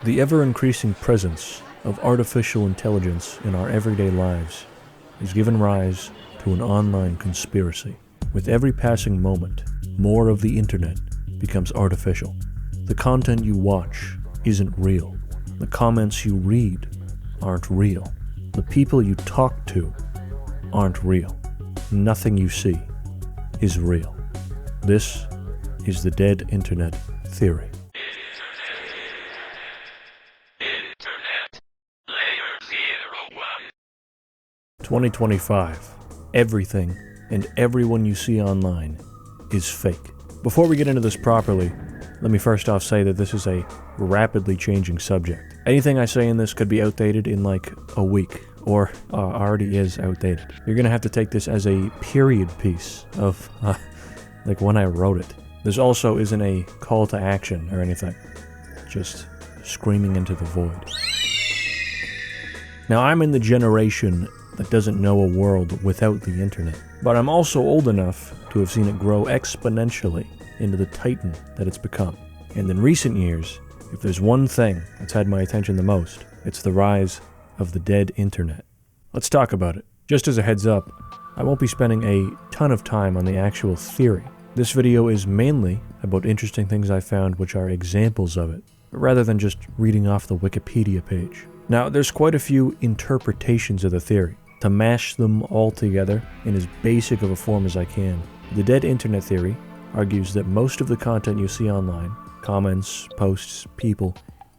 The ever-increasing presence of artificial intelligence in our everyday lives has given rise to an online conspiracy. With every passing moment, more of the internet becomes artificial. The content you watch isn't real. The comments you read aren't real. The people you talk to aren't real. Nothing you see is real. This is the dead internet theory. 2025. Everything and everyone you see online is fake. Before we get into this properly, let me first off say that this is a rapidly changing subject. Anything I say in this could be outdated in like a week, or already is outdated. You're gonna have to take this as a period piece of like when I wrote it. This also isn't a call to action or anything, just screaming into the void. Now, I'm in the generation that doesn't know a world without the internet, but I'm also old enough to have seen it grow exponentially into the titan that it's become. And in recent years, if there's one thing that's had my attention the most, it's the rise of the dead internet. Let's talk about it. Just as a heads up, I won't be spending a ton of time on the actual theory. This video is mainly about interesting things I found which are examples of it, rather than just reading off the Wikipedia page. Now, there's quite a few interpretations of the theory. To mash them all together in as basic of a form as I can, the dead internet theory argues that most of the content you see online, comments, posts, people,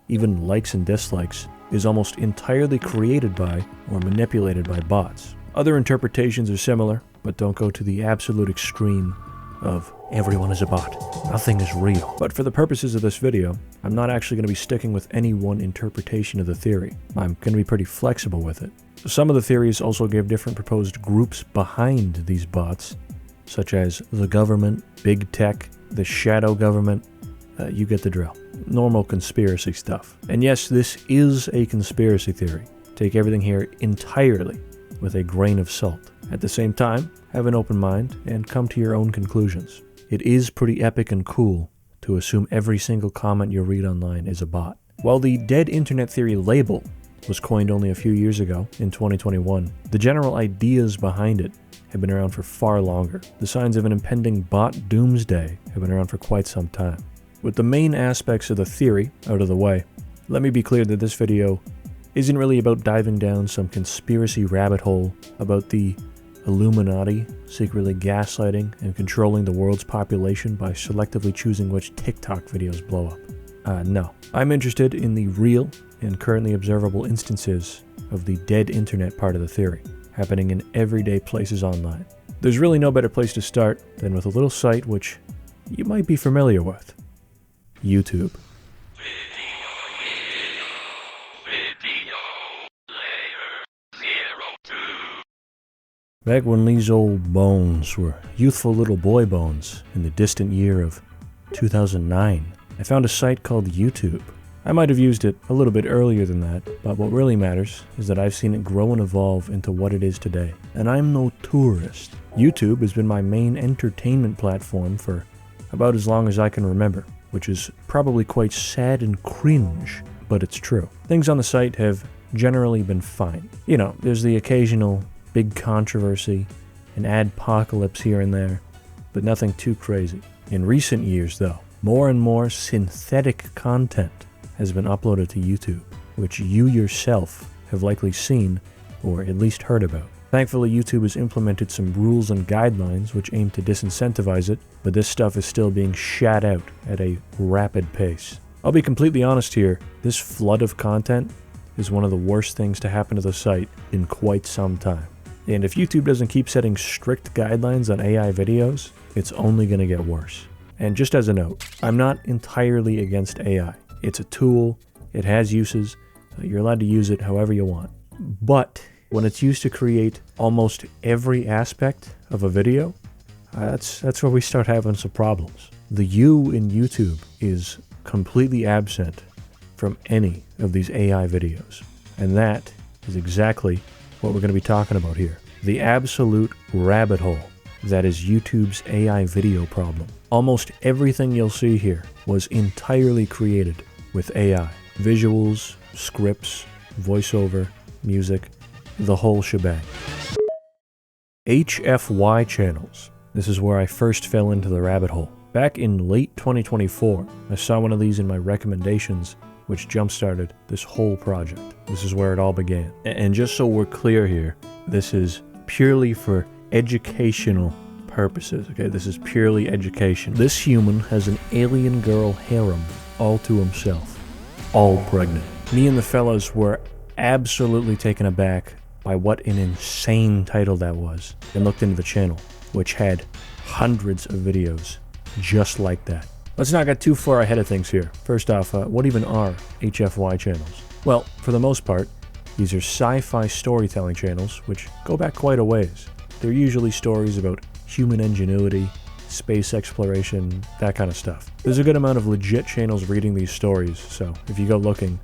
even likes and dislikes, is almost entirely created by or manipulated by bots. Other interpretations are similar, but don't go to the absolute extreme of everyone is a bot, nothing is real. But for the purposes of this video, I'm not actually going to be sticking with any one interpretation of the theory. I'm going to be pretty flexible with it. Some of the theories also give different proposed groups behind these bots, such as the government, big tech, the shadow government. You get the drill. Normal conspiracy stuff. And yes, this is a conspiracy theory. Take everything here entirely with a grain of salt. At the same time, have an open mind and come to your own conclusions. It is pretty epic and cool to assume every single comment you read online is a bot. While the dead internet theory label was coined only a few years ago, in 2021, the general ideas behind it have been around for far longer. The signs of an impending bot doomsday have been around for quite some time. With the main aspects of the theory out of the way, let me be clear that this video isn't really about diving down some conspiracy rabbit hole about the Illuminati secretly gaslighting and controlling the world's population by selectively choosing which TikTok videos blow up. No. I'm interested in the real and currently observable instances of the dead internet part of the theory, happening in everyday places online. There's really no better place to start than with a little site which you might be familiar with. YouTube. Back when these old bones were youthful little boy bones in the distant year of 2009, I found a site called YouTube. I might have used it a little bit earlier than that, but what really matters is that I've seen it grow and evolve into what it is today. And I'm no tourist. YouTube has been my main entertainment platform for about as long as I can remember, which is probably quite sad and cringe, but it's true. Things on the site have generally been fine. You know, there's the occasional big controversy, an adpocalypse here and there, but nothing too crazy. In recent years, though, more and more synthetic content has been uploaded to YouTube, which you yourself have likely seen or at least heard about. Thankfully, YouTube has implemented some rules and guidelines which aim to disincentivize it, but this stuff is still being shat out at a rapid pace. I'll be completely honest here, this flood of content is one of the worst things to happen to the site in quite some time. And if YouTube doesn't keep setting strict guidelines on AI videos, it's only going to get worse. And just as a note, I'm not entirely against AI. It's a tool, it has uses, you're allowed to use it however you want. But when it's used to create almost every aspect of a video, that's where we start having some problems. The you in YouTube is completely absent from any of these AI videos. And that is exactly what we're going to be talking about here. The absolute rabbit hole that is YouTube's AI video problem. Almost everything you'll see here was entirely created with AI. Visuals, scripts, voiceover, music, the whole shebang. HFY Channels. This is where I first fell into the rabbit hole. Back in late 2024, I saw one of these in my recommendations, which jump-started this whole project. This is where it all began. And just so we're clear here, this is purely for educational purposes, okay? This is purely education. This human has an alien girl harem all to himself, all pregnant. Me and the fellas were absolutely taken aback by what an insane title that was, and looked into the channel, which had hundreds of videos just like that. Let's not get too far ahead of things here. First off, what even are HFY channels? Well, for the most part, these are sci-fi storytelling channels, which go back quite a ways. They're usually stories about human ingenuity, space exploration, that kind of stuff. There's a good amount of legit channels reading these stories, so if you go looking,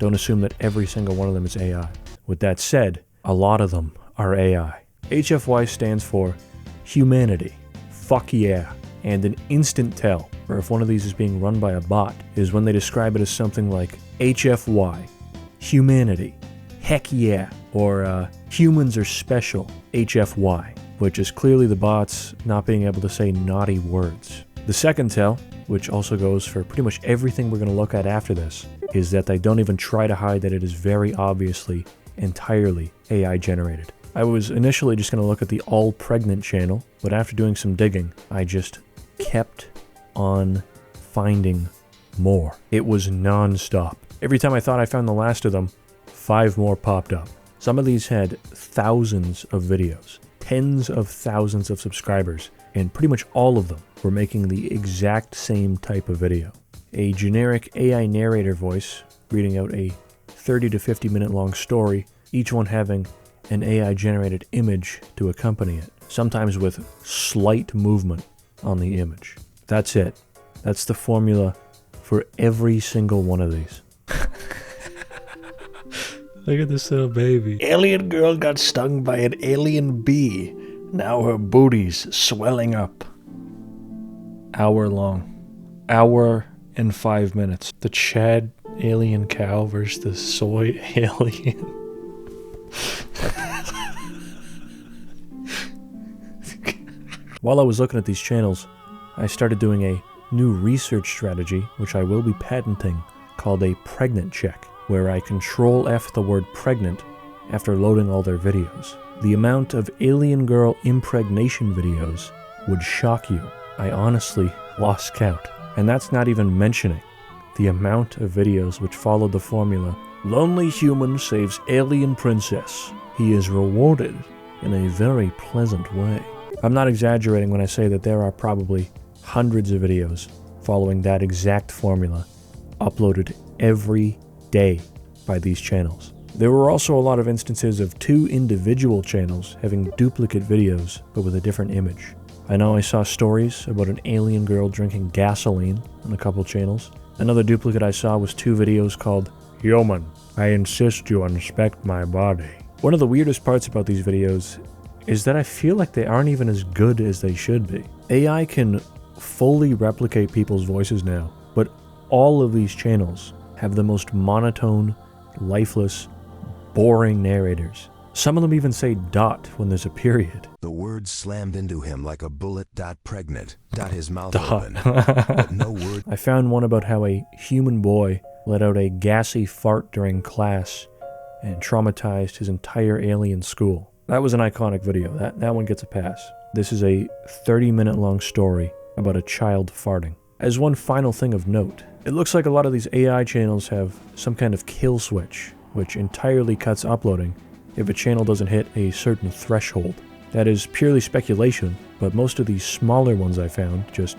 don't assume that every single one of them is AI. With that said, a lot of them are AI. HFY stands for humanity, fuck yeah, and an instant tell, or if one of these is being run by a bot, is when they describe it as something like HFY, humanity, heck yeah, or humans are special, HFY, which is clearly the bots not being able to say naughty words. The second tell, which also goes for pretty much everything we're going to look at after this, is that they don't even try to hide that it is very obviously entirely AI generated. I was initially just going to look at the all pregnant channel, but after doing some digging, I just kept on finding more. It was non-stop. Every time I thought I found the last of them, 5 more popped up. Some of these had thousands of videos, tens of thousands of subscribers, and pretty much all of them were making the exact same type of video. A generic AI narrator voice reading out a 30 to 50 minute long story, each one having an AI generated image to accompany it, sometimes with slight movement on the image. That's it. That's the formula for every single one of these. Look at this little baby. Alien girl got stung by an alien bee. Now her booty's swelling up. Hour long. Hour and 5 minutes. The Chad alien cow versus the soy alien. While I was looking at these channels, I started doing a new research strategy, which I will be patenting, called a pregnant check, where I Control F the word pregnant after loading all their videos. The amount of alien girl impregnation videos would shock you. I honestly lost count. And that's not even mentioning the amount of videos which followed the formula, lonely human saves alien princess. He is rewarded in a very pleasant way. I'm not exaggerating when I say that there are probably hundreds of videos following that exact formula, uploaded every day by these channels. There were also a lot of instances of 2 individual channels having duplicate videos, but with a different image. I know I saw stories about an alien girl drinking gasoline on a couple channels. Another duplicate I saw was 2 videos called, "Human, I insist you inspect my body." One of the weirdest parts about these videos is that I feel like they aren't even as good as they should be. AI can fully replicate people's voices now, but all of these channels have the most monotone, lifeless, boring narrators. Some of them even say dot when there's a period. The word slammed into him like a bullet. Pregnant. His mouth open. But no word. I found one about how a human boy let out a gassy fart during class and traumatized his entire alien school. That was an iconic video. That one gets a pass. This is a 30-minute long story about a child farting. As one final thing of note, it looks like a lot of these AI channels have some kind of kill switch, which entirely cuts uploading if a channel doesn't hit a certain threshold. That is purely speculation, but most of these smaller ones I found just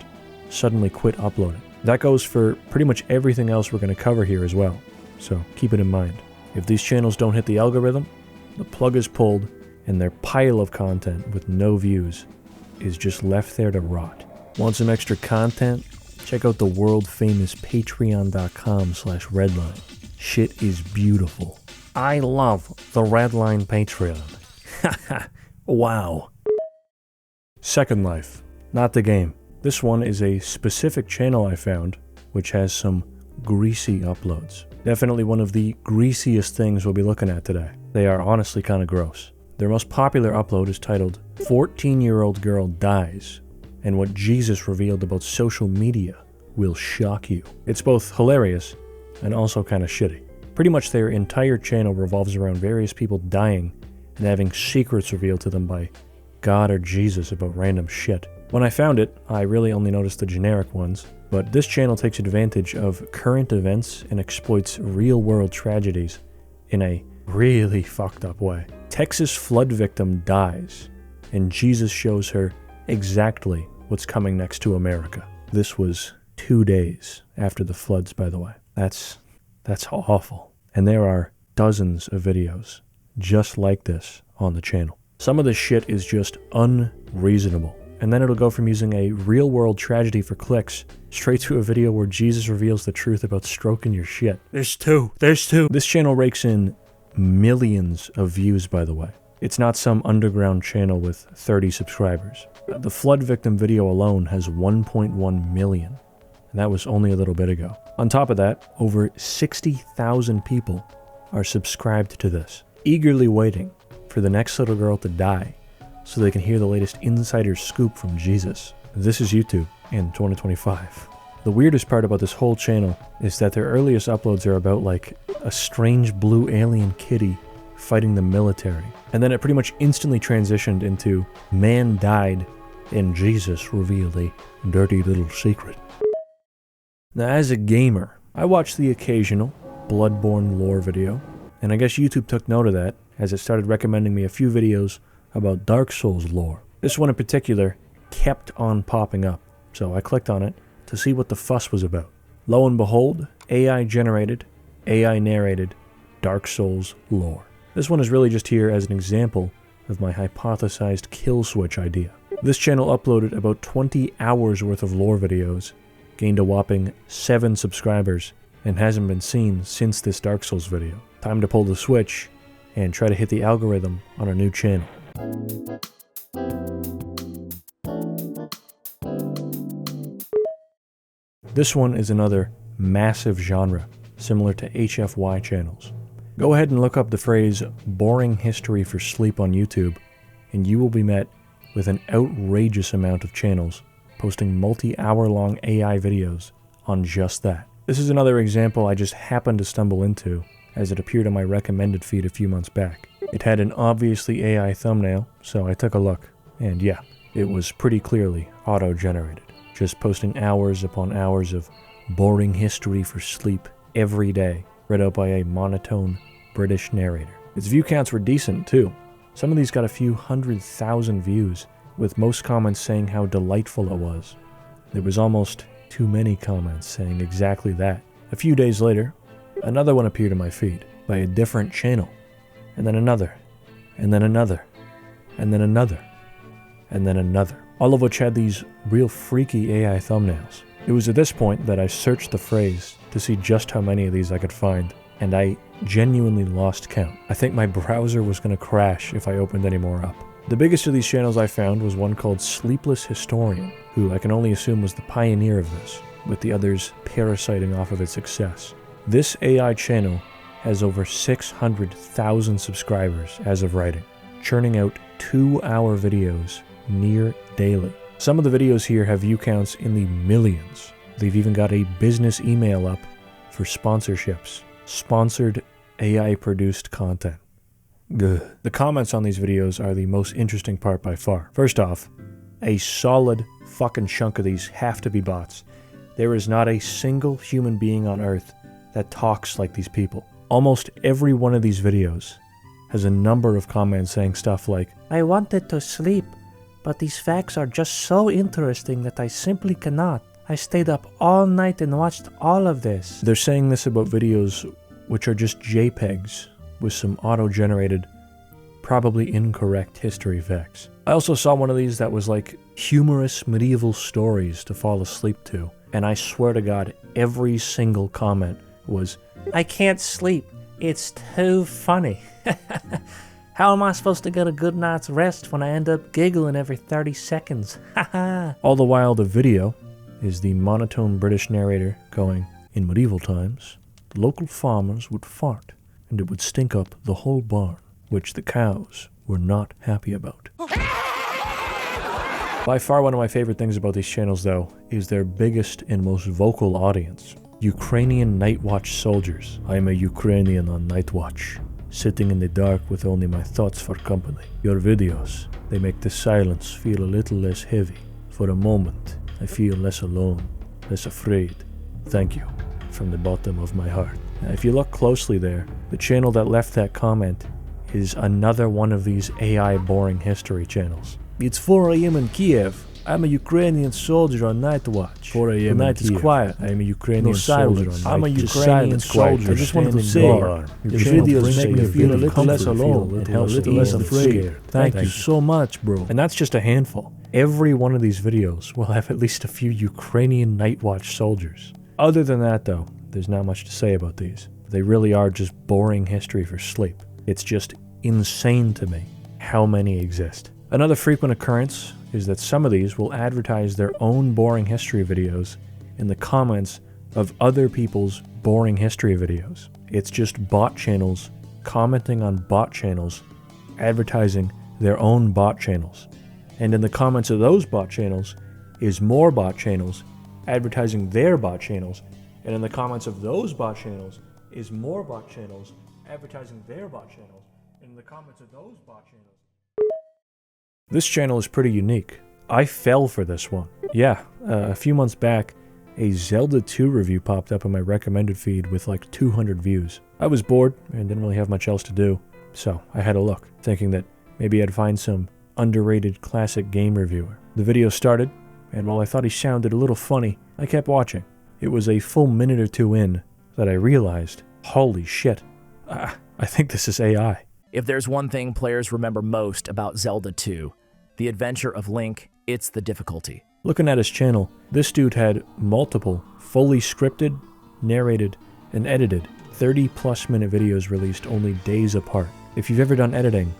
suddenly quit uploading. That goes for pretty much everything else we're going to cover here as well, so keep it in mind. If these channels don't hit the algorithm, the plug is pulled and their pile of content with no views is just left there to rot. Want some extra content? Check out the world famous patreon.com/redline. Shit is beautiful. I love the Redline Patreon. Haha, wow. Second Life, not the game. This one is a specific channel I found, which has some greasy uploads. Definitely one of the greasiest things we'll be looking at today. They are honestly kind of gross. Their most popular upload is titled 14-Year-Old Girl Dies, and What Jesus Revealed About Social Media Will Shock You. It's both hilarious and also kind of shitty. Pretty much their entire channel revolves around various people dying and having secrets revealed to them by God or Jesus about random shit. When I found it, I really only noticed the generic ones, but this channel takes advantage of current events and exploits real-world tragedies in a really fucked up way. Texas flood victim dies, and Jesus shows her exactly what's coming next to America. This was 2 days after the floods, by the way. That's awful. And there are dozens of videos just like this on the channel. Some of this shit is just unreasonable. And then it'll go from using a real-world tragedy for clicks straight to a video where Jesus reveals the truth about stroking your shit. There's two. This channel rakes in millions of views, by the way. It's not some underground channel with 30 subscribers. The flood victim video alone has 1.1 million, and that was only a little bit ago. On top of that, over 60,000 people are subscribed to this, eagerly waiting for the next little girl to die so they can hear the latest insider scoop from Jesus. This is YouTube in 2025. The weirdest part about this whole channel is that their earliest uploads are about like a strange blue alien kitty fighting the military. And then it pretty much instantly transitioned into man died and Jesus revealed a dirty little secret. Now, as a gamer, I watched the occasional Bloodborne lore video, and I guess YouTube took note of that as it started recommending me a few videos about Dark Souls lore. This one in particular kept on popping up, so I clicked on it to see what the fuss was about. Lo and behold, AI-generated, AI-narrated Dark Souls lore. This one is really just here as an example of my hypothesized kill switch idea. This channel uploaded about 20 hours worth of lore videos, gained a whopping 7 subscribers, and hasn't been seen since this Dark Souls video. Time to pull the switch and try to hit the algorithm on a new channel. This one is another massive genre, similar to HFY Channels. Go ahead and look up the phrase boring history for sleep on YouTube, and you will be met with an outrageous amount of channels posting multi-hour-long AI videos on just that. This is another example I just happened to stumble into as it appeared on my recommended feed a few months back. It had an obviously AI thumbnail, so I took a look, and yeah, it was pretty clearly auto-generated. Just posting hours upon hours of boring history for sleep every day, read out by a monotone British narrator. Its view counts were decent too. Some of these got a few 100,000 views, with most comments saying how delightful it was. There was almost too many comments saying exactly that. A few days later, another one appeared in my feed by a different channel, and then another, and then another, and then another, and then another, all of which had these real freaky AI thumbnails. It was at this point that I searched the phrase to see just how many of these I could find, and I genuinely lost count. I think my browser was going to crash if I opened any more up. The biggest of these channels I found was one called Sleepless Historian, who I can only assume was the pioneer of this, with the others parasiting off of its success. This AI channel has over 600,000 subscribers as of writing, churning out 2-hour videos near daily. Some of the videos here have view counts in the millions. They've even got a business email up for sponsorships. Sponsored AI-produced content. Good. The comments on these videos are the most interesting part by far. First off, a solid fucking chunk of these have to be bots. There is not a single human being on Earth that talks like these people. Almost every one of these videos has a number of comments saying stuff like, "I wanted to sleep, but these facts are just so interesting that I simply cannot. I stayed up all night and watched all of this." They're saying this about videos which are just JPEGs with some auto-generated, probably incorrect history facts. I also saw one of these that was like humorous medieval stories to fall asleep to, and I swear to God, every single comment was, "I can't sleep. It's too funny. How am I supposed to get a good night's rest when I end up giggling every 30 seconds? All the while the video is the monotone British narrator going, "In medieval times, local farmers would fart, and it would stink up the whole barn, which the cows were not happy about. By far one of my favorite things about these channels, though, is their biggest and most vocal audience. Ukrainian night watch soldiers. I am a Ukrainian on night watch, sitting in the dark with only my thoughts for company. Your videos, they make the silence feel a little less heavy. For a moment, I feel less alone, less afraid. Thank you, from the bottom of my heart. Now, if you look closely there, the channel that left that comment is another one of these AI boring history channels. It's 4 a.m. in Kiev. I'm a Ukrainian soldier on night watch. 4 a.m. The night is quiet. I'm a Ukrainian soldier on night. I'm a Ukrainian soldier. I just wanted to say, your videos make me feel a little less alone and a little less afraid. Thank you so much, bro. And that's just a handful. Every one of these videos will have at least a few Ukrainian night watch soldiers. Other than that, though, there's not much to say about these. They really are just boring history for sleep. It's just insane to me how many exist. Another frequent occurrence is that some of these will advertise their own boring history videos in the comments of other people's boring history videos. It's just bot channels commenting on bot channels, advertising their own bot channels. And in the comments of those bot channels is more bot channels advertising their bot channels. And in the comments of those bot channels is more bot channels advertising their bot channels. And in the comments of those bot channels. This channel is pretty unique. I fell for this one. Yeah, a few months back, a Zelda 2 review popped up on my recommended feed with like 200 views. I was bored and didn't really have much else to do, so I had a look, thinking that maybe I'd find some underrated classic game reviewer. The video started, and while I thought he sounded a little funny, I kept watching. It was a full minute or two in that I realized, holy shit, I think this is AI. If there's one thing players remember most about Zelda 2, the adventure of Link, it's the difficulty. Looking at his channel, this dude had multiple, fully scripted, narrated, and edited 30+ minute videos released only days apart. If you've ever done editing,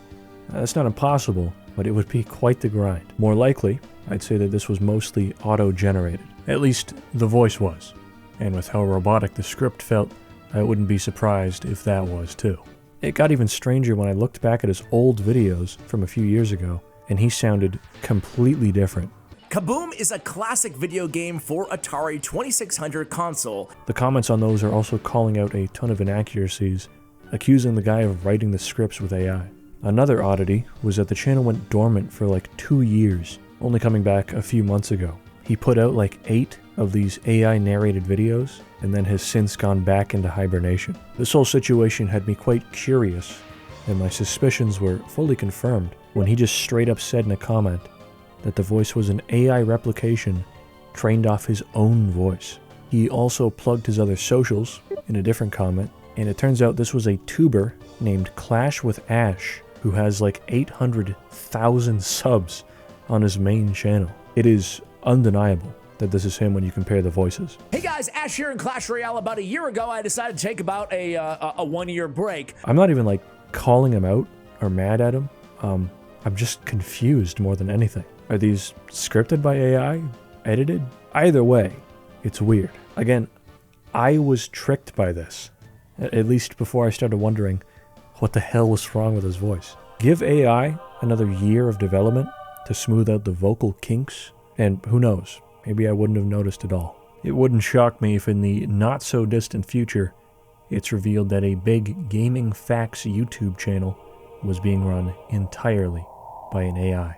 that's not impossible, but it would be quite the grind. More likely, I'd say that this was mostly auto-generated. At least, the voice was. And with how robotic the script felt, I wouldn't be surprised if that was too. It got even stranger when I looked back at his old videos from a few years ago, and he sounded completely different. Kaboom is a classic video game for Atari 2600 console. The comments on those are also calling out a ton of inaccuracies, accusing the guy of writing the scripts with AI. Another oddity was that the channel went dormant for like 2 years, only coming back a few months ago. He put out like 8 of these AI narrated videos, and then has since gone back into hibernation. This whole situation had me quite curious, and my suspicions were fully confirmed when he just straight up said in a comment that the voice was an AI replication trained off his own voice. He also plugged his other socials in a different comment, and it turns out this was a tuber named Clash with Ash who has like 800,000 subs on his main channel. It is undeniable that this is him when you compare the voices. Hey guys, Ash here in Clash Royale. About a year ago, I decided to take about a 1-year break. I'm not even like calling him out or mad at him. I'm just confused more than anything. Are these scripted by AI? Edited? Either way, it's weird. Again, I was tricked by this, at least before I started wondering what the hell was wrong with his voice. Give AI another year of development to smooth out the vocal kinks, and who knows, maybe I wouldn't have noticed at all. It wouldn't shock me if in the not-so-distant future, it's revealed that a big gaming facts YouTube channel was being run entirely by an AI.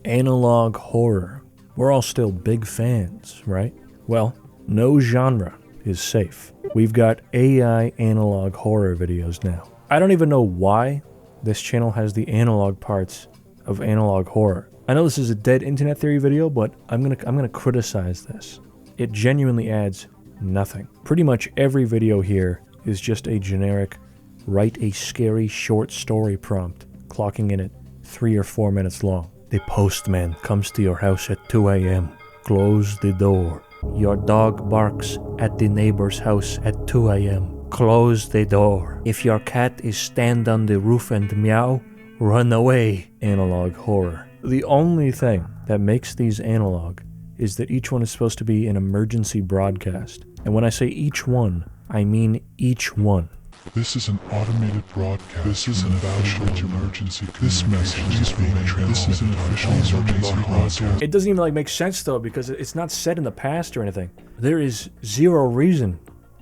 Analog horror. We're all still big fans, right? Well, no genre is safe. We've got AI analog horror videos now. I don't even know why this channel has the analog parts of analog horror. I know this is a dead internet theory video, but I'm gonna criticize this. It genuinely adds nothing. Pretty much every video here is just a generic write a scary short story prompt, clocking in at 3 or 4 minutes long. The postman comes to your house at 2 a.m. Close the door. Your dog barks at the neighbor's house at 2 a.m. Close the door. If your cat is stand on the roof and meow, run away. Analog horror. The only thing that makes these analog is that each one is supposed to be an emergency broadcast. And when I say each one, I mean each one. This is an automated broadcast. This is an official emergency. This message is being transmitted. This is an official emergency broadcast. It doesn't even make sense though, because it's not said in the past or anything. There is zero reason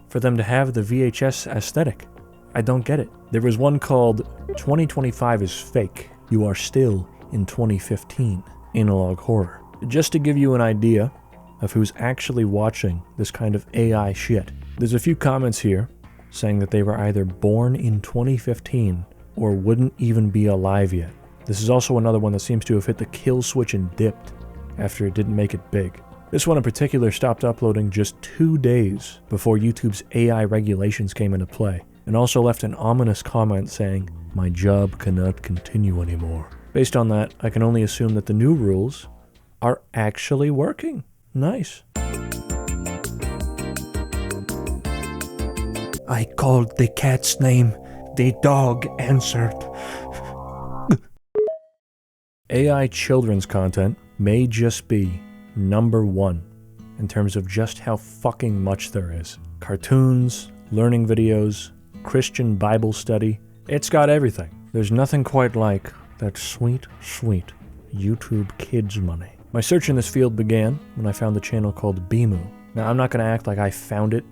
for them to have the VHS aesthetic. I don't get it. There was one called 2025 is Fake. You are still in 2015. Analog horror. Just to give you an idea of who's actually watching this kind of AI shit. There's a few comments here saying that they were either born in 2015 or wouldn't even be alive yet. This is also another one that seems to have hit the kill switch and dipped after it didn't make it big. This one in particular stopped uploading just 2 days before YouTube's AI regulations came into play, and also left an ominous comment saying, "My job cannot continue anymore." Based on that, I can only assume that the new rules are actually working. Nice. I called the cat's name. The dog answered. AI children's content may just be #1 in terms of just how fucking much there is. Cartoons, learning videos, Christian Bible study. It's got everything. There's nothing quite like that sweet, sweet YouTube kids money. My search in this field began when I found the channel called Bimu. Now, I'm not going to act like I found it.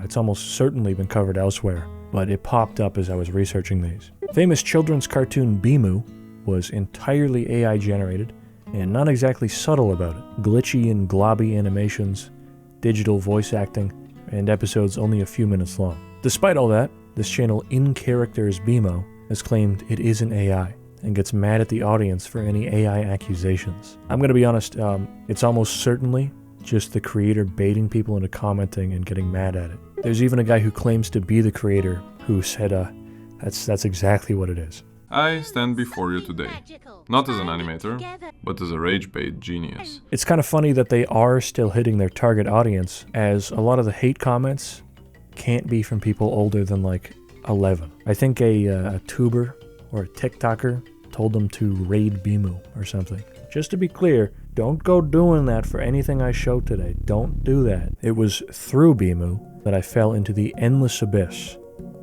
It's almost certainly been covered elsewhere, but it popped up as I was researching these. Famous children's cartoon Bimu was entirely AI generated and not exactly subtle about it. Glitchy and globby animations, digital voice acting, and episodes only a few minutes long. Despite all that, this channel In Characters Bimo has claimed it isn't AI and gets mad at the audience for any AI accusations. I'm going to be honest, it's almost certainly just the creator baiting people into commenting and getting mad at it. There's even a guy who claims to be the creator who said, that's exactly what it is. I stand before you today, not as an animator, but as a rage-bait genius. It's kind of funny that they are still hitting their target audience, as a lot of the hate comments can't be from people older than like 11. I think a tuber or a TikToker told them to raid Bimu or something. Just to be clear, don't go doing that for anything I show today. Don't do that. It was through Bimu that I fell into the endless abyss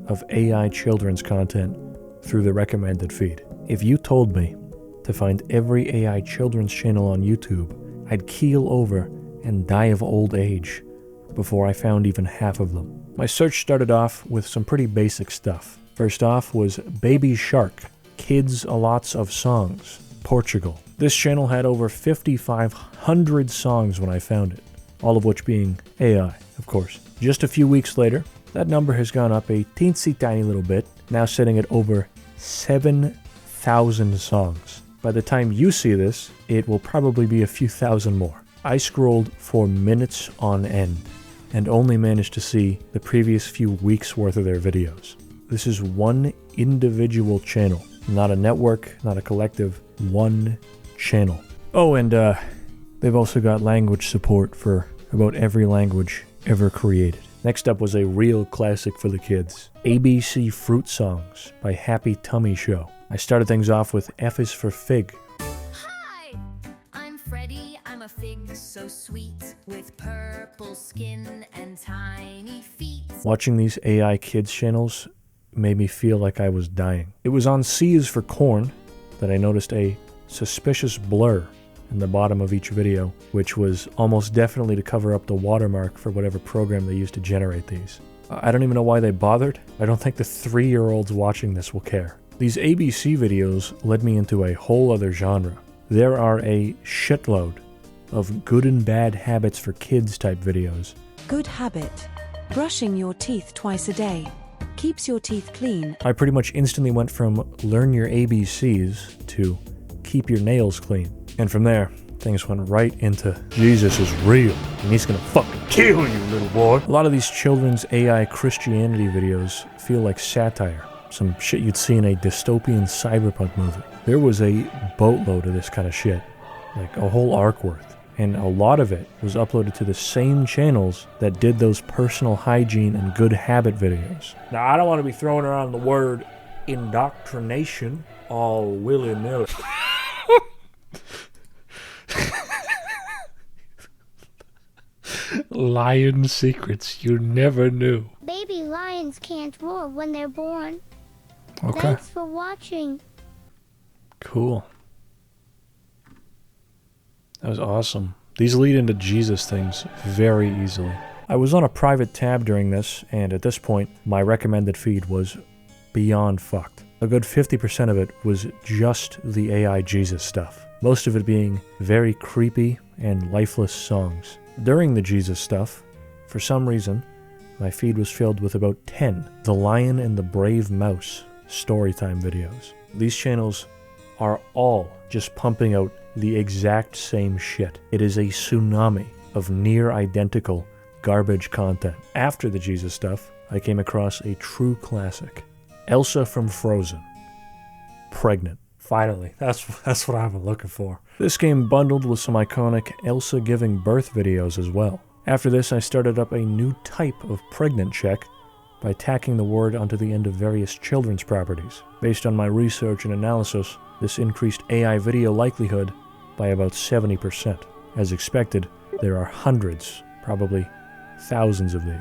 of AI children's content through the recommended feed. If you told me to find every AI children's channel on YouTube, I'd keel over and die of old age before I found even half of them. My search started off with some pretty basic stuff. First off was Baby Shark, Kids A Lots of Songs, Portugal. This channel had over 5,500 songs when I found it, all of which being AI, of course. Just a few weeks later, that number has gone up a teensy tiny little bit, now sitting at over 7,000 songs. By the time you see this, it will probably be a few thousand more. I scrolled for minutes on end, and only managed to see the previous few weeks worth of their videos. This is one individual channel, not a network, not a collective, one channel. Oh, and they've also got language support for about every language ever created. Next up was a real classic for the kids, ABC Fruit Songs by Happy Tummy Show. I started things off with F is for Fig. Hi, I'm Freddie, I'm a fig so sweet, with purple skin and tiny feet. Watching these AI kids channels made me feel like I was dying. It was on C is for Corn that I noticed a suspicious blur in the bottom of each video, which was almost definitely to cover up the watermark for whatever program they used to generate these. I don't even know why they bothered. I don't think the 3-year-olds watching this will care. These ABC videos led me into a whole other genre. There are a shitload of good and bad habits for kids type videos. Good habit. Brushing your teeth twice a day. Keeps your teeth clean. I pretty much instantly went from learn your ABCs to keep your nails clean. And from there, things went right into Jesus is real, and he's gonna fucking kill you, little boy. A lot of these children's AI Christianity videos feel like satire. Some shit you'd see in a dystopian cyberpunk movie. There was a boatload of this kind of shit, like a whole arc worth. And a lot of it was uploaded to the same channels that did those personal hygiene and good habit videos. Now, I don't want to be throwing around the word indoctrination all willy-nilly. Lion secrets you never knew. Baby lions can't roar when they're born. Okay. Thanks for watching. Cool. That was awesome. These lead into Jesus things very easily. I was on a private tab during this, and at this point, my recommended feed was beyond fucked. A good 50% of it was just the AI Jesus stuff, most of it being very creepy and lifeless songs. During the Jesus stuff, for some reason, my feed was filled with about 10 The Lion and the Brave Mouse storytime videos. These channels are all just pumping out the exact same shit. It is a tsunami of near identical garbage content. After the Jesus stuff, I came across a true classic. Elsa from Frozen. Pregnant. Finally, that's what I've been looking for. This game bundled with some iconic Elsa giving birth videos as well. After this, I started up a new type of pregnant check by tacking the word onto the end of various children's properties. Based on my research and analysis, this increased AI video likelihood by about 70%. As expected, there are hundreds, probably thousands of these.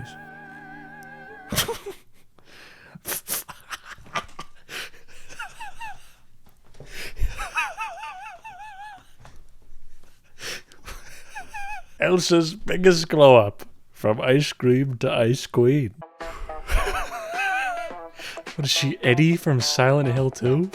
Elsa's biggest glow up, from ice cream to ice queen. What is she, Eddie from Silent Hill 2?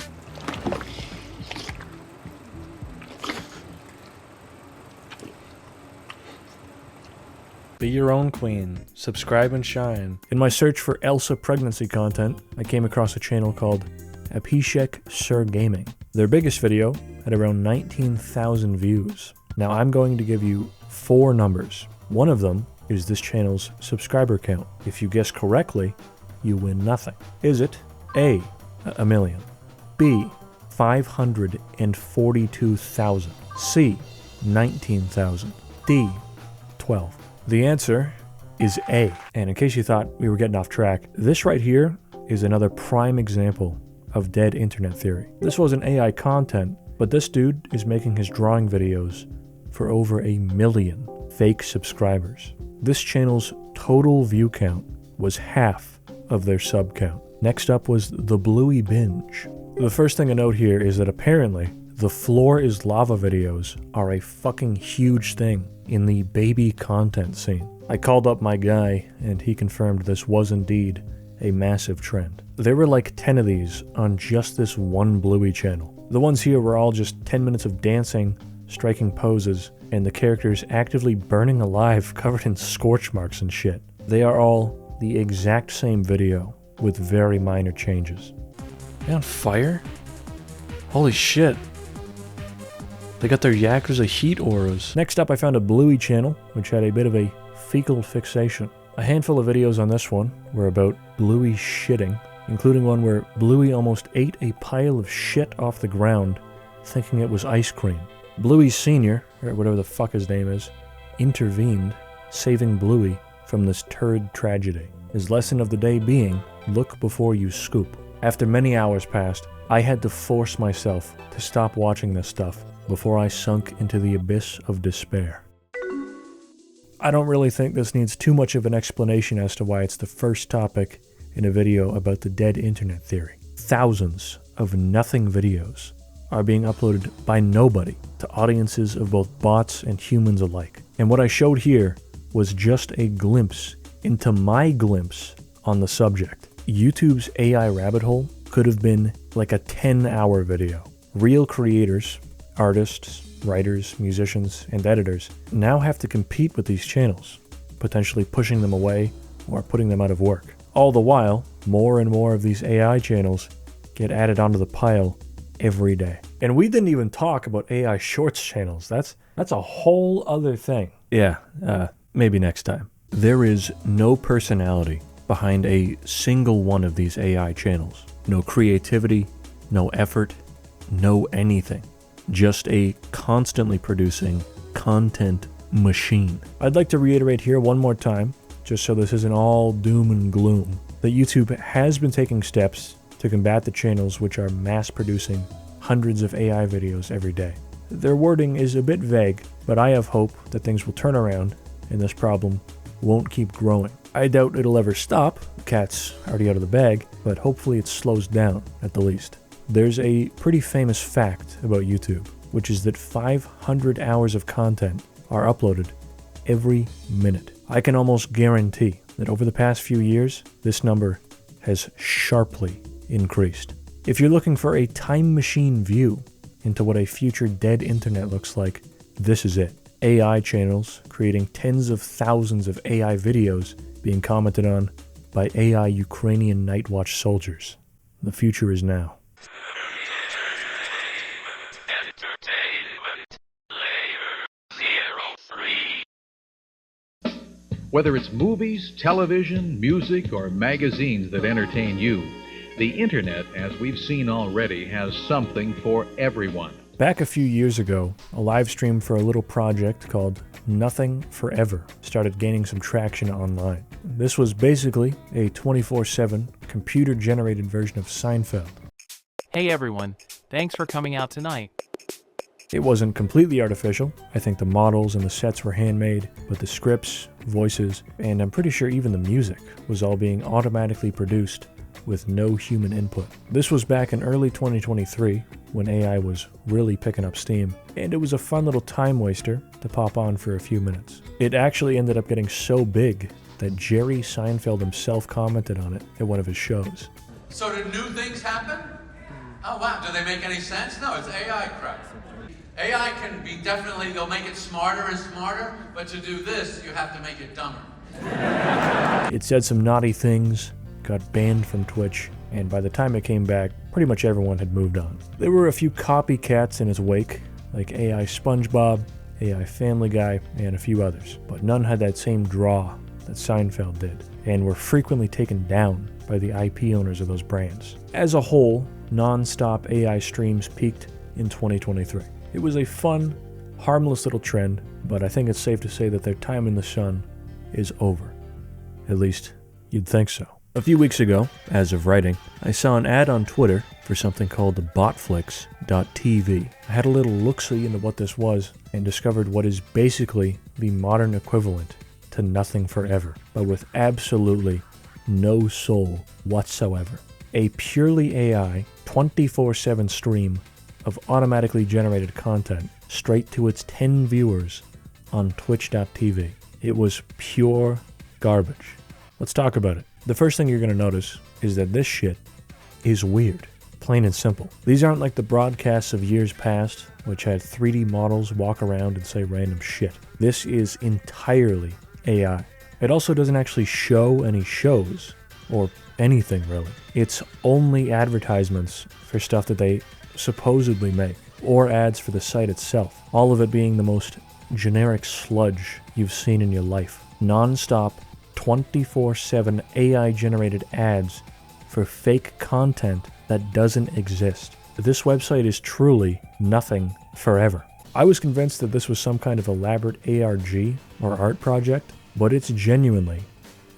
Be your own queen. Subscribe and shine. In my search for Elsa pregnancy content, I came across a channel called Apishek Sir Gaming. Their biggest video had around 19,000 views. Now I'm going to give you 4 numbers. One of them is this channel's subscriber count. If you guess correctly, you win nothing. Is it A, 1 million, B, 542,000, C, 19,000, D, 12? The answer is A. And in case you thought we were getting off track, this right here is another prime example of dead internet theory. This wasn't AI content, but this dude is making his drawing videos for over 1 million fake subscribers. This channel's total view count was half of their sub count. Next up was the Bluey Binge. The first thing to note here is that apparently the floor is lava videos are a fucking huge thing in the baby content scene. I called up my guy and he confirmed this was indeed a massive trend. There were like 10 of these on just this one Bluey channel. The ones here were all just 10 minutes of dancing, striking poses, and the characters actively burning alive covered in scorch marks and shit. They are all the exact same video with very minor changes. They on fire? Holy shit. They got their Yakuza heat auras. Next up I found a Bluey channel, which had a bit of a fecal fixation. A handful of videos on this one were about Bluey shitting, including one where Bluey almost ate a pile of shit off the ground, thinking it was ice cream. Bluey Sr., or whatever the fuck his name is, intervened, saving Bluey from this turd tragedy. His lesson of the day being, look before you scoop. After many hours passed, I had to force myself to stop watching this stuff before I sunk into the abyss of despair. I don't really think this needs too much of an explanation as to why it's the first topic in a video about the dead internet theory. Thousands of nothing videos are being uploaded by nobody to audiences of both bots and humans alike. And what I showed here was just a glimpse into my glimpse on the subject. YouTube's AI rabbit hole could have been like a 10-hour video. Real creators, artists, writers, musicians, and editors now have to compete with these channels, potentially pushing them away or putting them out of work. All the while, more and more of these AI channels get added onto the pile every day. And we didn't even talk about AI shorts channels. That's a whole other thing. Yeah, maybe next time. There is no personality behind a single one of these AI channels. No creativity, no effort, no anything. Just a constantly producing content machine. I'd like to reiterate here one more time, just so this isn't all doom and gloom, that YouTube has been taking steps to combat the channels which are mass producing hundreds of AI videos every day. Their wording is a bit vague, but I have hope that things will turn around and this problem won't keep growing. I doubt it'll ever stop. The cat's already out of the bag, but hopefully it slows down at the least. There's a pretty famous fact about YouTube, which is that 500 hours of content are uploaded every minute. I can almost guarantee that over the past few years, this number has sharply increased. If you're looking for a time machine view into what a future dead internet looks like, this is it. AI channels creating tens of thousands of AI videos being commented on by AI Ukrainian Night Watch soldiers. The future is now. Whether it's movies, television, music, or magazines that entertain you, the internet, as we've seen already, has something for everyone. Back a few years ago, a live stream for a little project called Nothing Forever started gaining some traction online. This was basically a 24/7 computer-generated version of Seinfeld. Hey everyone, thanks for coming out tonight. It wasn't completely artificial. I think the models and the sets were handmade, but the scripts, voices, and I'm pretty sure even the music was all being automatically produced with no human input. This was back in early 2023 when AI was really picking up steam, and it was a fun little time waster to pop on for a few minutes. It actually ended up getting so big that Jerry Seinfeld himself commented on it at one of his shows. So do new things happen? Oh wow, do they make any sense? No, it's AI crap. AI can be definitely, they'll make it smarter and smarter, but to do this, you have to make it dumber. It said some naughty things, got banned from Twitch, and by the time it came back, pretty much everyone had moved on. There were a few copycats in its wake, like AI SpongeBob, AI Family Guy, and a few others, but none had that same draw that Seinfeld did, and were frequently taken down by the IP owners of those brands. As a whole, non-stop AI streams peaked in 2023. It was a fun, harmless little trend, but I think it's safe to say that their time in the sun is over. At least, you'd think so. A few weeks ago, as of writing, I saw an ad on Twitter for something called botflix.tv. I had a little look-see into what this was and discovered what is basically the modern equivalent to Nothing Forever, but with absolutely no soul whatsoever. A purely AI, 24/7 stream of automatically generated content straight to its 10 viewers on twitch.tv. It was pure garbage. Let's talk about it. The first thing you're going to notice is that this shit is weird. Plain and simple. These aren't like the broadcasts of years past, which had 3D models walk around and say random shit. This is entirely AI. It also doesn't actually show any shows, or anything really. It's only advertisements for stuff that they supposedly make, or ads for the site itself. All of it being the most generic sludge you've seen in your life. Non-stop, 24/7 AI-generated ads for fake content that doesn't exist. This website is truly Nothing Forever. I was convinced that this was some kind of elaborate ARG or art project, but it's genuinely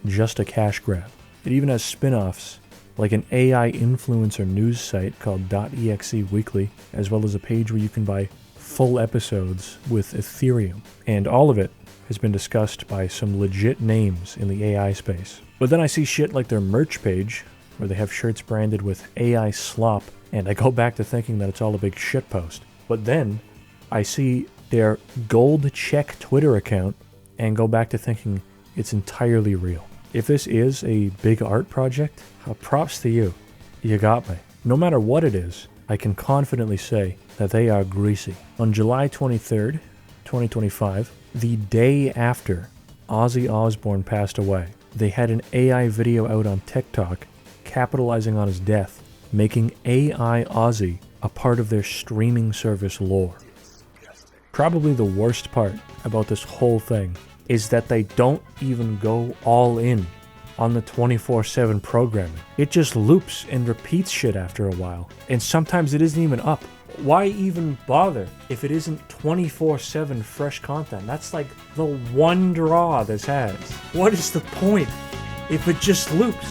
just a cash grab. It even has spin-offs like an AI influencer news site called .exe Weekly, as well as a page where you can buy full episodes with Ethereum. And all of it has been discussed by some legit names in the AI space. But then I see shit like their merch page, where they have shirts branded with AI slop, and I go back to thinking that it's all a big shitpost. But then I see their gold check Twitter account, and go back to thinking it's entirely real. If this is a big art project, props to you. You got me. No matter what it is, I can confidently say that they are greasy. On July 23rd, 2025, the day after Ozzy Osbourne passed away, they had an AI video out on TikTok capitalizing on his death, making AI Ozzy a part of their streaming service lore. Probably the worst part about this whole thing is that they don't even go all in on the 24/7 programming. It just loops and repeats shit after a while, and sometimes it isn't even up. Why even bother if it isn't 24/7 fresh content? That's like the one draw this has. What is the point if it just loops?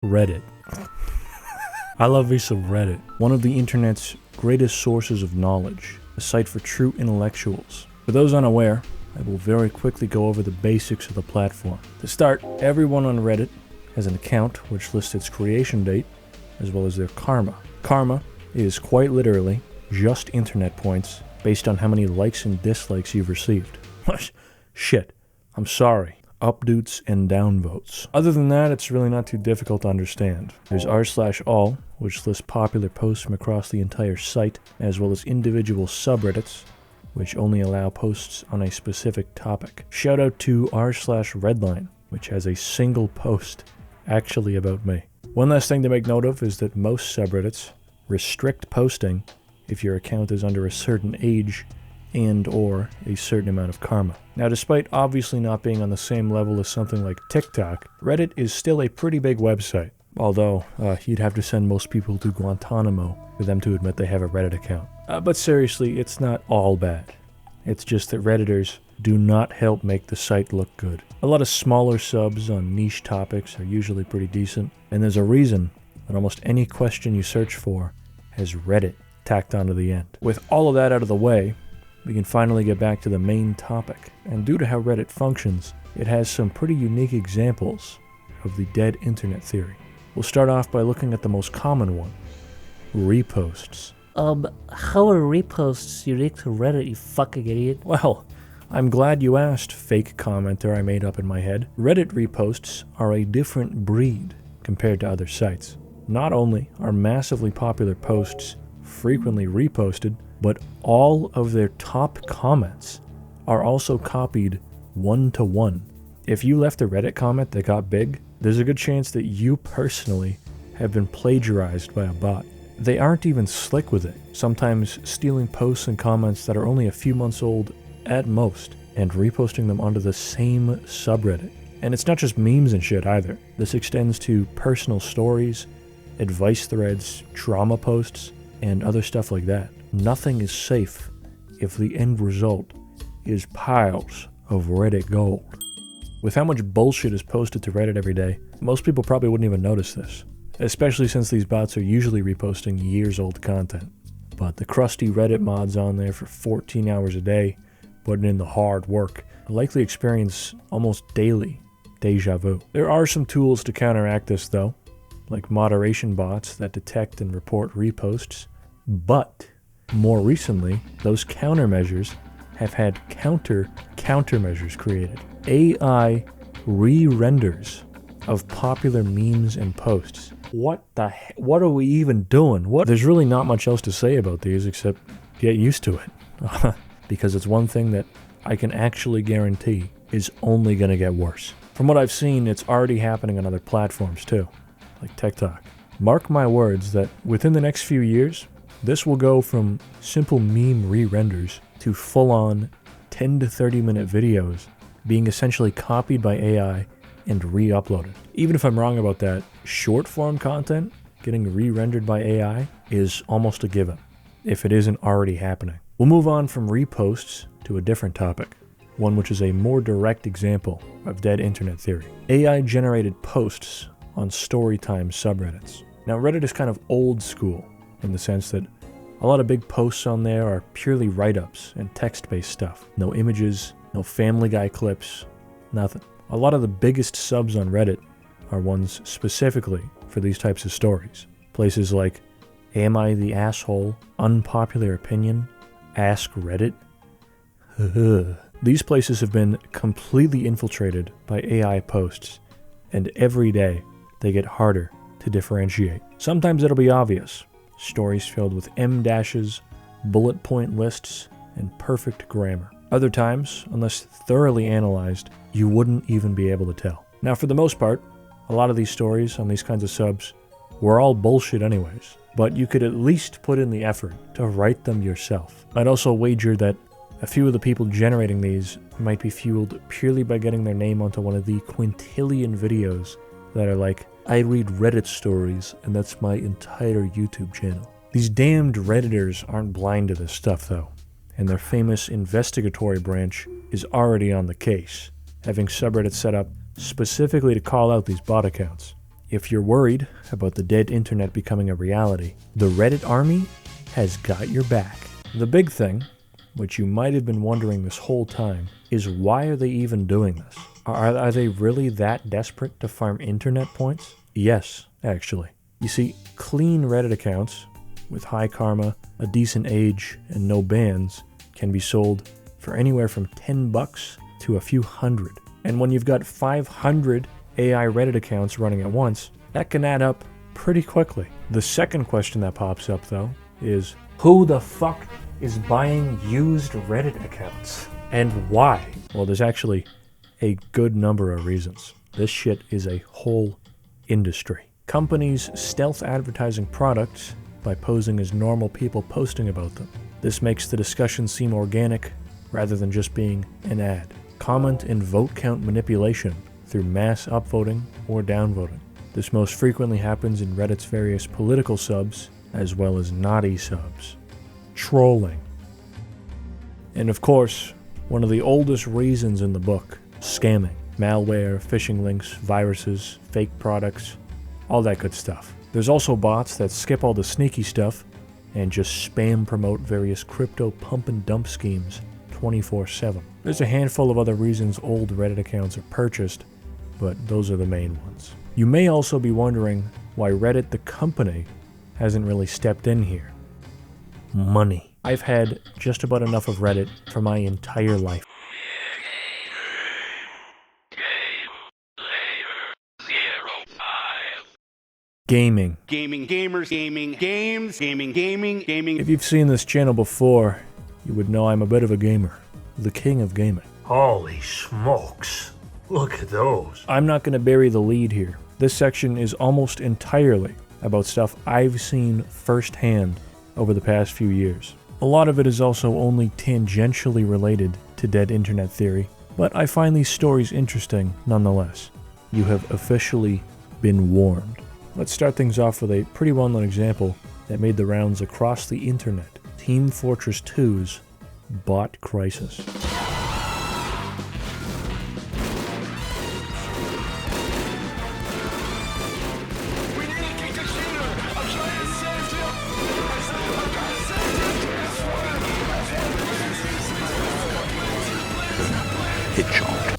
Reddit. I love me some Reddit, one of the internet's greatest sources of knowledge, a site for true intellectuals. For those unaware, I will very quickly go over the basics of the platform. To start, everyone on Reddit has an account which lists its creation date, as well as their karma. Karma is quite literally just internet points based on how many likes and dislikes you've received. Shit, I'm sorry. Upvotes and downvotes. Other than that, it's really not too difficult to understand. There's r/all, which lists popular posts from across the entire site, as well as individual subreddits, which only allow posts on a specific topic. Shout out to r/redline, which has a single post actually about me. One last thing to make note of is that most subreddits restrict posting if your account is under a certain age and or a certain amount of karma. Now, despite obviously not being on the same level as something like TikTok, Reddit is still a pretty big website, although you'd have to send most people to Guantanamo for them to admit they have a Reddit account. But seriously, it's not all bad. It's just that Redditors do not help make the site look good. A lot of smaller subs on niche topics are usually pretty decent, and there's a reason that almost any question you search for has Reddit tacked onto the end. With all of that out of the way, we can finally get back to the main topic. And due to how Reddit functions, it has some pretty unique examples of the dead internet theory. We'll start off by looking at the most common one, reposts. How are reposts unique to Reddit, you fucking idiot? Well, I'm glad you asked, fake commenter I made up in my head. Reddit reposts are a different breed compared to other sites. Not only are massively popular posts frequently reposted, but all of their top comments are also copied one-to-one. If you left a Reddit comment that got big, there's a good chance that you personally have been plagiarized by a bot. They aren't even slick with it, sometimes stealing posts and comments that are only a few months old at most, and reposting them onto the same subreddit. And it's not just memes and shit either. This extends to personal stories, advice threads, trauma posts, and other stuff like that. Nothing is safe if the end result is piles of Reddit gold. With how much bullshit is posted to Reddit every day, most people probably wouldn't even notice this, especially since these bots are usually reposting years-old content. But the crusty Reddit mods on there for 14 hours a day, putting in the hard work, likely experience almost daily deja vu. There are some tools to counteract this though, like moderation bots that detect and report reposts, but more recently, those countermeasures have had countermeasures created. AI re-renders of popular memes and posts. What are we even doing? There's really not much else to say about these except get used to it. Because it's one thing that I can actually guarantee is only going to get worse. From what I've seen, it's already happening on other platforms too, like TikTok. Mark my words that within the next few years, this will go from simple meme re-renders to full-on 10 to 30 minute videos being essentially copied by AI and re-uploaded. Even if I'm wrong about that, short-form content getting re-rendered by AI is almost a given, if it isn't already happening. We'll move on from reposts to a different topic, one which is a more direct example of dead internet theory. AI-generated posts on storytime subreddits. Now, Reddit is kind of old school in the sense that a lot of big posts on there are purely write-ups and text-based stuff. No images, no Family Guy clips, nothing. A lot of the biggest subs on Reddit are ones specifically for these types of stories. Places like Am I the Asshole? Unpopular Opinion? Ask Reddit? These places have been completely infiltrated by AI posts, and every day they get harder to differentiate. Sometimes it'll be obvious. Stories filled with M-dashes, bullet point lists, and perfect grammar. Other times, unless thoroughly analyzed, you wouldn't even be able to tell. Now, for the most part, a lot of these stories on these kinds of subs were all bullshit anyways, but you could at least put in the effort to write them yourself. I'd also wager that a few of the people generating these might be fueled purely by getting their name onto one of the quintillion videos that are like, I read Reddit stories, and that's my entire YouTube channel. These damned Redditors aren't blind to this stuff, though, and their famous investigatory branch is already on the case, having subreddits set up specifically to call out these bot accounts. if you're worried about the dead internet becoming a reality, the Reddit army has got your back. The big thing, which you might have been wondering this whole time, is why are they even doing this? Are they really that desperate to farm internet points? Yes, actually. You see, clean Reddit accounts with high karma, a decent age, and no bans can be sold for anywhere from $10 to a few hundred. And when you've got 500 AI Reddit accounts running at once, that can add up pretty quickly. The second question that pops up, though, is who the fuck is buying used Reddit accounts? And why? Well, there's actually a good number of reasons. This shit is a whole industry. Companies stealth advertising products by posing as normal people posting about them. This makes the discussion seem organic rather than just being an ad. Comment and vote count manipulation through mass upvoting or downvoting. This most frequently happens in Reddit's various political subs as well as naughty subs. Trolling. And of course, one of the oldest reasons in the book, scamming. Malware, phishing links, viruses, fake products, all that good stuff. There's also bots that skip all the sneaky stuff and just spam promote various crypto pump and dump schemes 24/7. There's a handful of other reasons old Reddit accounts are purchased, but those are the main ones. You may also be wondering why Reddit, the company, hasn't really stepped in here. Money. I've had just about enough of Reddit for my entire life. Gaming. Gaming, gamers, gaming, games, gaming, gaming, gaming. If you've seen this channel before, you would know I'm a bit of a gamer. The king of gaming. Holy smokes. Look at those. I'm not going to bury the lead here. This section is almost entirely about stuff I've seen firsthand over the past few years. A lot of it is also only tangentially related to dead internet theory, but I find these stories interesting nonetheless. You have officially been warned. Let's start things off with a pretty well-known example that made the rounds across the internet. Team Fortress 2's bot crisis.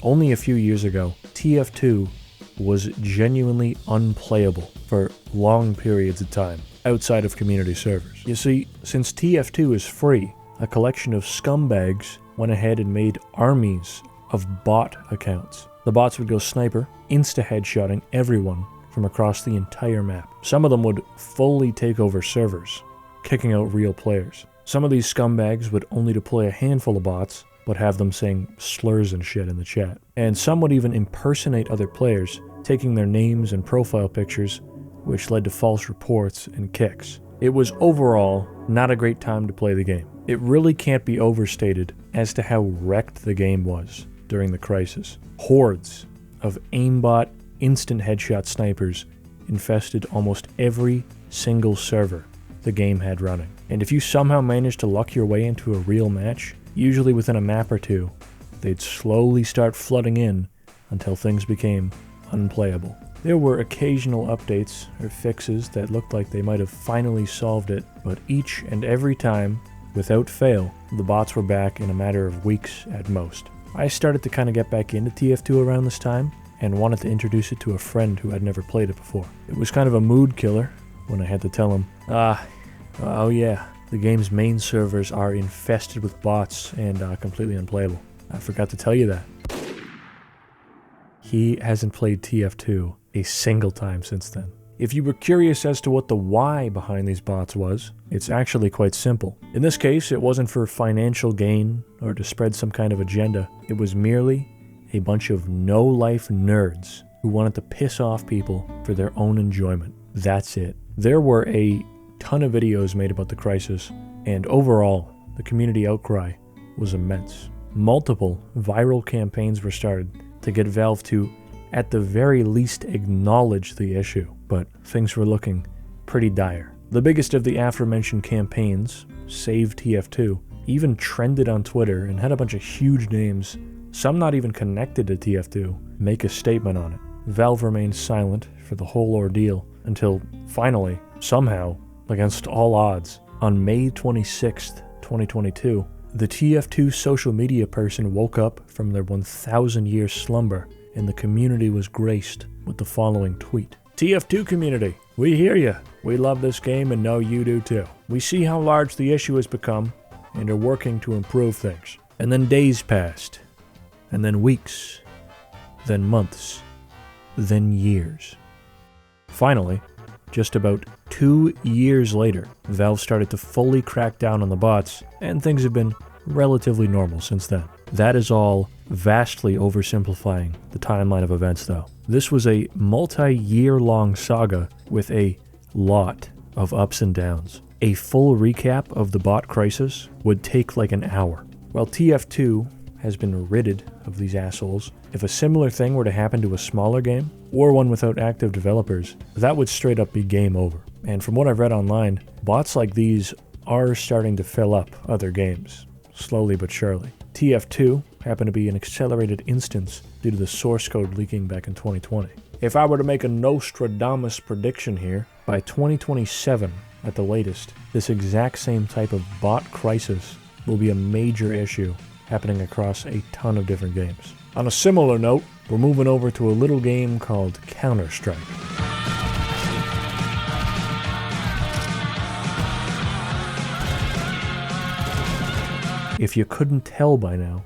Only a few years ago, TF2 was genuinely unplayable for long periods of time outside of community servers. You see, since TF2 is free, a collection of scumbags went ahead and made armies of bot accounts. The bots would go sniper, insta-headshotting everyone from across the entire map. Some of them would fully take over servers, kicking out real players. Some of these scumbags would only deploy a handful of bots, but have them saying slurs and shit in the chat. And some would even impersonate other players, taking their names and profile pictures, which led to false reports and kicks. It was overall not a great time to play the game. It really can't be overstated as to how wrecked the game was during the crisis. Hordes of aimbot, instant headshot snipers infested almost every single server the game had running. And if you somehow managed to luck your way into a real match, usually within a map or two, they'd slowly start flooding in until things became unplayable. There were occasional updates or fixes that looked like they might have finally solved it, but each and every time, without fail, the bots were back in a matter of weeks at most. I started to kind of get back into TF2 around this time and wanted to introduce it to a friend who had never played it before. It was kind of a mood killer when I had to tell him, oh yeah, the game's main servers are infested with bots and completely unplayable. I forgot to tell you that. He hasn't played TF2 a single time since then. If you were curious as to what the why behind these bots was, it's actually quite simple. In this case, it wasn't for financial gain or to spread some kind of agenda. It was merely a bunch of no-life nerds who wanted to piss off people for their own enjoyment. That's it. There were a ton of videos made about the crisis, and overall, the community outcry was immense. Multiple viral campaigns were started to get Valve to, at the very least, acknowledge the issue, but things were looking pretty dire. The biggest of the aforementioned campaigns, Save TF2, even trended on Twitter and had a bunch of huge names, some not even connected to TF2, make a statement on it. Valve remained silent for the whole ordeal until finally, somehow, against all odds, on May 26th, 2022, the TF2 social media person woke up from their 1,000-year slumber, and the community was graced with the following tweet. TF2 community, we hear ya. We love this game and know you do too. We see how large the issue has become and are working to improve things. And then days passed, and then weeks, then months, then years. Finally, just about 2 years later, Valve started to fully crack down on the bots, and things have been relatively normal since then. That is all vastly oversimplifying the timeline of events though. This was a multi-year-long saga with a lot of ups and downs. A full recap of the bot crisis would take like an hour. While TF2 has been ridded of these assholes, if a similar thing were to happen to a smaller game, or one without active developers, that would straight up be game over. And from what I've read online, bots like these are starting to fill up other games, slowly but surely. TF2 happened to be an accelerated instance due to the source code leaking back in 2020. If I were to make a Nostradamus prediction here, by 2027 at the latest, this exact same type of bot crisis will be a major issue happening across a ton of different games. On a similar note, we're moving over to a little game called Counter-Strike. If you couldn't tell by now,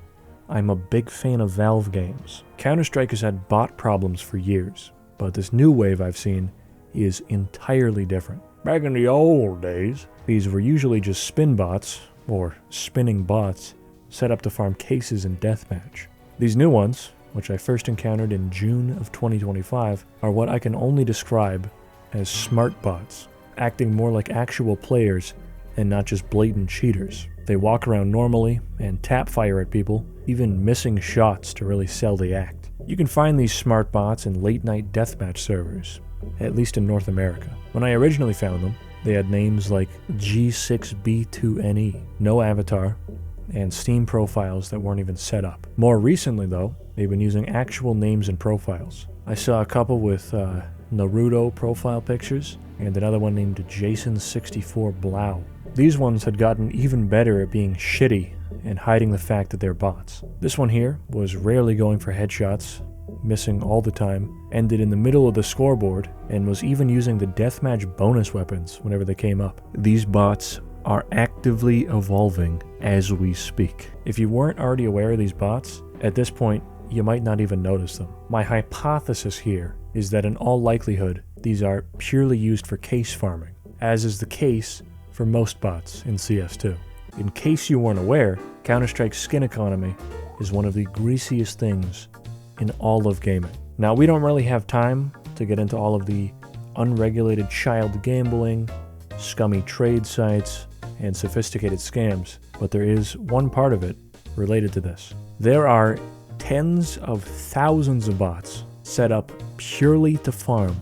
I'm a big fan of Valve games. Counter-Strike has had bot problems for years, but this new wave I've seen is entirely different. Back in the old days, these were usually just spin bots, or spinning bots, set up to farm cases in deathmatch. These new ones, which I first encountered in June of 2025, are what I can only describe as smart bots, acting more like actual players and not just blatant cheaters. They walk around normally and tap fire at people, even missing shots to really sell the act. You can find these smart bots in late-night deathmatch servers, at least in North America. When I originally found them, they had names like G6B2NE, no avatar, and Steam profiles that weren't even set up. More recently though, they've been using actual names and profiles. I saw a couple with Naruto profile pictures, and another one named Jason64Blau. These ones had gotten even better at being shitty and hiding the fact that they're bots. This one here was rarely going for headshots, missing all the time, ended in the middle of the scoreboard, and was even using the deathmatch bonus weapons whenever they came up. These bots are actively evolving as we speak. If you weren't already aware of these bots, at this point, you might not even notice them. My hypothesis here is that in all likelihood, these are purely used for case farming, as is the case for most bots in CS2. In case you weren't aware, Counter-Strike's skin economy is one of the greasiest things in all of gaming. Now, we don't really have time to get into all of the unregulated child gambling, scummy trade sites, and sophisticated scams, but there is one part of it related to this. There are tens of thousands of bots set up purely to farm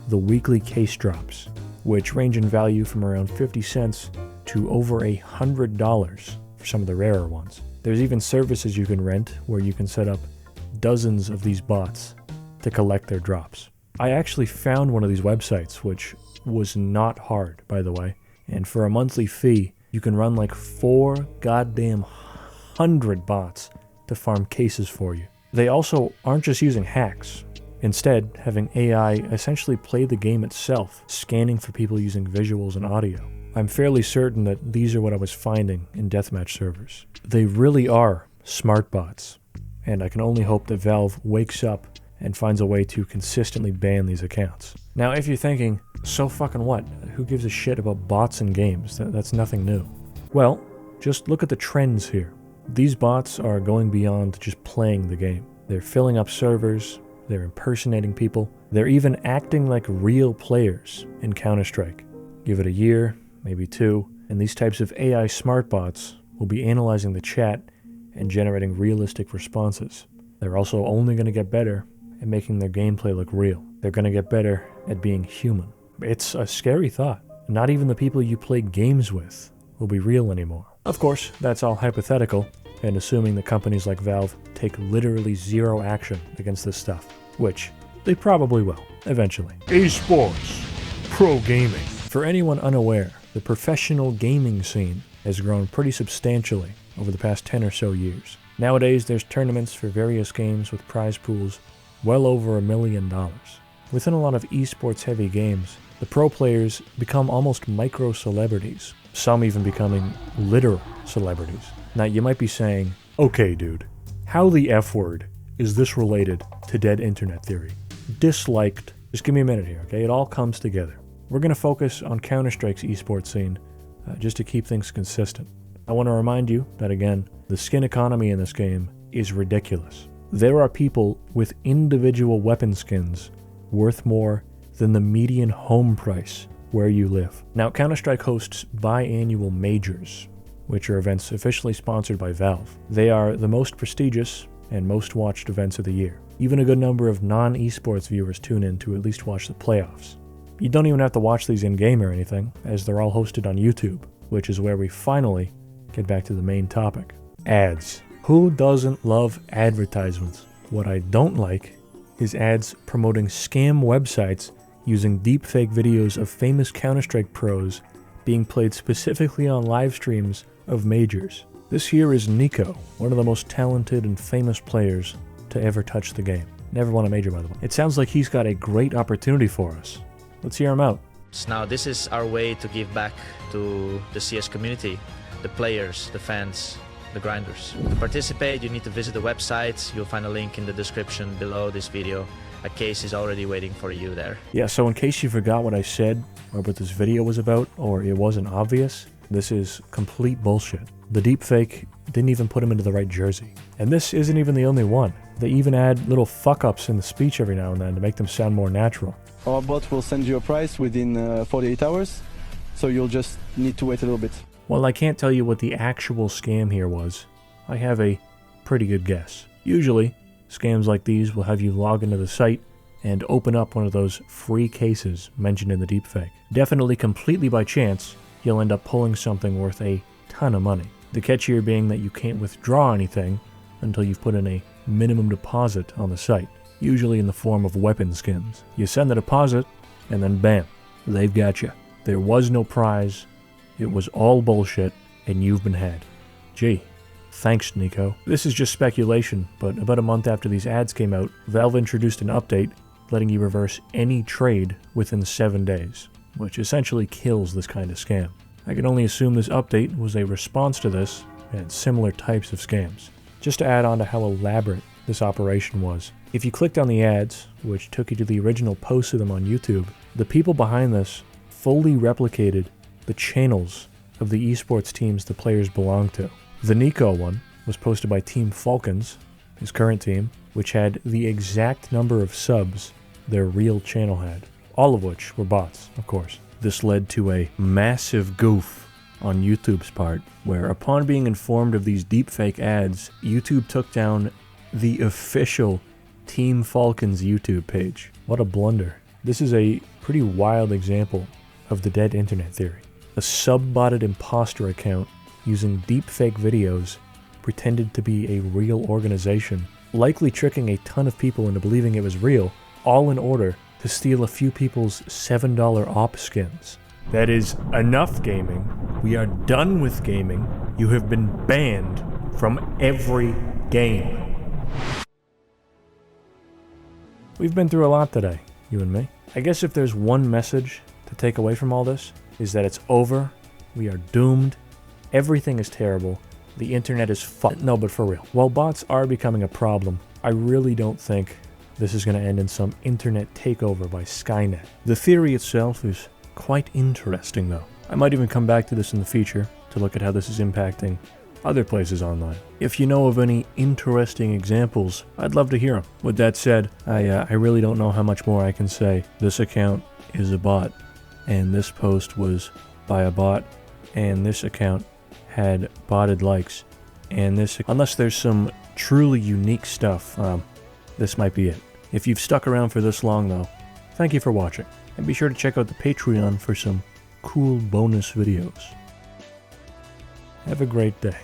the weekly case drops, which range in value from around 50 cents to over $100 for some of the rarer ones. There's even services you can rent where you can set up dozens of these bots to collect their drops. I actually found one of these websites, which was not hard, by the way, and for a monthly fee, you can run like 4 goddamn 100 bots to farm cases for you. They also aren't just using hacks, instead having AI essentially play the game itself, scanning for people using visuals and audio. I'm fairly certain that these are what I was finding in deathmatch servers. They really are smart bots, and I can only hope that Valve wakes up and finds a way to consistently ban these accounts. Now, if you're thinking, so fucking what? Who gives a shit about bots in games? That's nothing new. Well, just look at the trends here. These bots are going beyond just playing the game. They're filling up servers, they're impersonating people, they're even acting like real players in Counter-Strike. Give it a year, maybe 2, and these types of AI smart bots will be analyzing the chat and generating realistic responses. They're also only going to get better at making their gameplay look real. They're going to get better at being human. It's a scary thought. Not even the people you play games with will be real anymore. Of course, that's all hypothetical, and assuming that companies like Valve take literally zero action against this stuff, which, They probably will, eventually. Esports. Pro gaming. For anyone unaware, the professional gaming scene has grown pretty substantially over the past 10 or so years. Nowadays, there's tournaments for various games with prize pools well over $1 million. Within a lot of esports-heavy games, the pro players become almost micro-celebrities, some even becoming literal celebrities. Now, you might be saying, okay, dude, how the F word is this related to dead internet theory? Disliked. Just give me a minute here, okay? It all comes together. We're going to focus on Counter-Strike's esports scene just to keep things consistent. I want to remind you that, again, the skin economy in this game is ridiculous. There are people with individual weapon skins worth more than the median home price where you live. Now, Counter-Strike hosts biannual majors, which are events officially sponsored by Valve. They are the most prestigious and most watched events of the year. Even a good number of non-esports viewers tune in to at least watch the playoffs. You don't even have to watch these in-game or anything, as they're all hosted on YouTube, which is where we finally get back to the main topic. Ads. Who doesn't love advertisements? What I don't like is ads promoting scam websites using deepfake videos of famous Counter-Strike pros being played specifically on live streams of majors. This here is Nico, one of the most talented and famous players to ever touch the game. Never won a major, by the way. It sounds like he's got a great opportunity for us. Let's hear him out. Now, this is our way to give back to the CS community, the players, the fans, the grinders. To participate, you need to visit the website. You'll find a link in the description below this video. A case is already waiting for you there. Yeah, so in case you forgot what I said or what this video was about, or it wasn't obvious, this is complete bullshit. The deepfake didn't even put him into the right jersey. And this isn't even the only one. They even add little fuck-ups in the speech every now and then to make them sound more natural. Our bot will send you a price within 48 hours, so you'll just need to wait a little bit. While I can't tell you what the actual scam here was, I have a pretty good guess. Usually, scams like these will have you log into the site and open up one of those free cases mentioned in the deepfake. Definitely completely by chance, you'll end up pulling something worth a ton of money. The catch here being that you can't withdraw anything until you've put in a minimum deposit on the site, usually in the form of weapon skins. You send the deposit, and then bam, they've got you. There was no prize, it was all bullshit, and you've been had. Gee, thanks, Nico. This is just speculation, but about a month after these ads came out, Valve introduced an update letting you reverse any trade within 7 days, which essentially kills this kind of scam. I can only assume this update was a response to this and similar types of scams. Just to add on to how elaborate this operation was, if you clicked on the ads, which took you to the original posts of them on YouTube, the people behind this fully replicated the channels of the esports teams the players belong to. The Nico one was posted by Team Falcons, his current team, which had the exact number of subs their real channel had, all of which were bots, of course. This led to a massive goof on YouTube's part, where upon being informed of these deepfake ads, YouTube took down the official Team Falcons YouTube page. What a blunder. This is a pretty wild example of the dead internet theory. A sub-botted imposter account using deepfake videos pretended to be a real organization, likely tricking a ton of people into believing it was real, all in order to steal a few people's $7 op skins. That is enough gaming. We are done with gaming. You have been banned from every game. We've been through a lot today, you and me. I guess if there's one message to take away from all this, is that it's over, we are doomed, everything is terrible, the internet is fucked. No, but for real. While bots are becoming a problem, I really don't think this is going to end in some internet takeover by Skynet. The theory itself is quite interesting though. I might even come back to this in the future to look at how this is impacting other places online. If you know of any interesting examples, I'd love to hear them. With that said, I really don't know how much more I can say. This account is a bot, and this post was by a bot, and this account had botted likes, and this, unless there's some truly unique stuff, this might be it. If you've stuck around for this long though, thank you for watching, and be sure to check out the Patreon for some cool bonus videos. Have a great day.